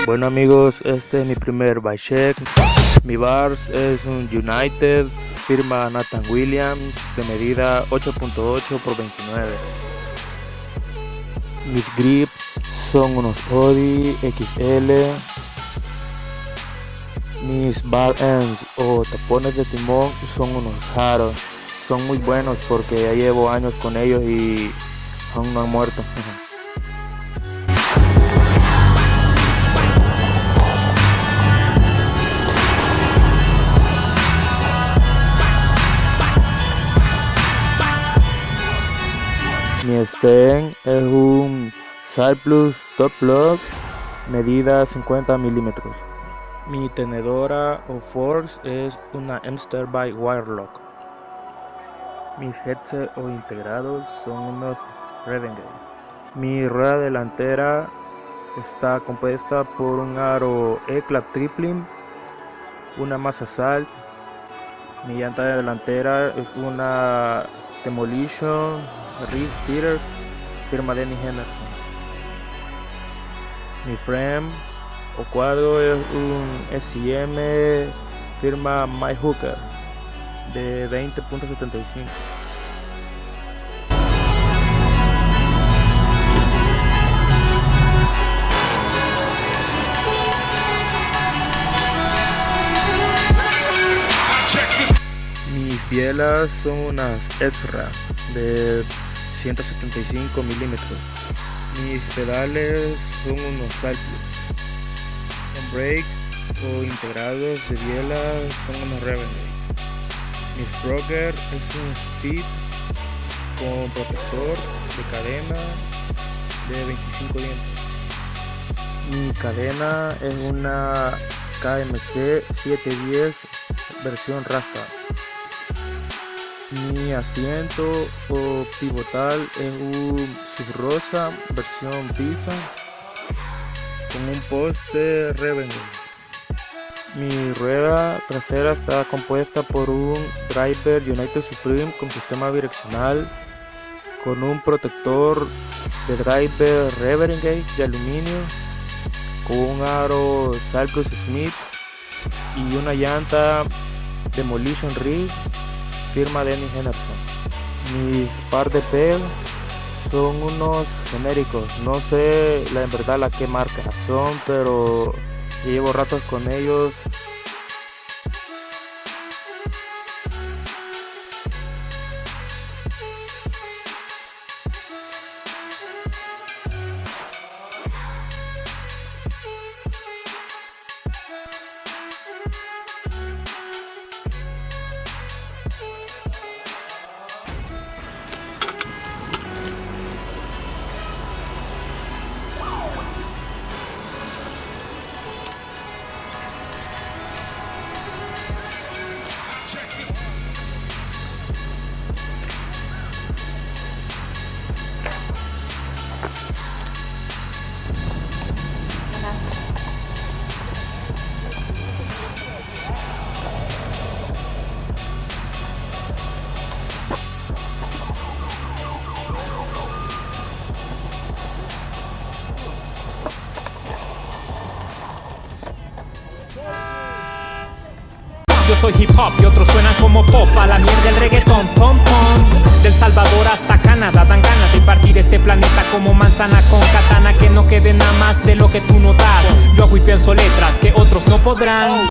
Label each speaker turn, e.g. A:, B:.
A: Bueno amigos, este es mi primer bike check. Mi bars es un United, firma Nathan Williams, de medida 8.8 por 29. Mis grips son unos Audi XL. Mis bar ends o tapones de timón son unos Haro. Son muy buenos porque ya llevo años con ellos y aún no han muerto. Mi stand es un Cyplus Top Lock, medida 50 milímetros. Mi tenedora o forks es una Emster by Wirelock. Mis headset o integrados son unos Renegade. Mi rueda delantera está compuesta por un aro E-Clap Tripling, una masa Salt. Mi llanta delantera es una Demolition Reef Theaters, firma Denny Henderson. Mi frame o cuadro es un SIM, firma My Hooker, de 20.75. Mis bielas son unas Ezra de 175 milímetros. Mis pedales son unos Cyplus. Con brake o integrados de biela son unos Renegade. Mi sprocket es un Fit con protector de cadena de 25 dientes. Mi cadena es una KMC 710 versión Rasta. Mi asiento o pivotal es un Subrosa versión Pisa con un poste Renegade. Mi rueda trasera está compuesta por un driver United Supreme con sistema bidireccional, con un protector de driver Renegade de aluminio, con un aro Cyclus Smith y una llanta Demolition Reef, firma Denny Henderson. Mis par de pel son unos genéricos, no sé en verdad la que marca son, pero llevo ratos con ellos.
B: Yo soy hip hop y otros suenan como pop. A la mierda el reggaetón, pom pom. Del Salvador hasta Canadá dan ganas de partir este planeta como manzana con katana. Que no quede nada más de lo que tú no das. Yo hago y pienso letras que otros no podrán.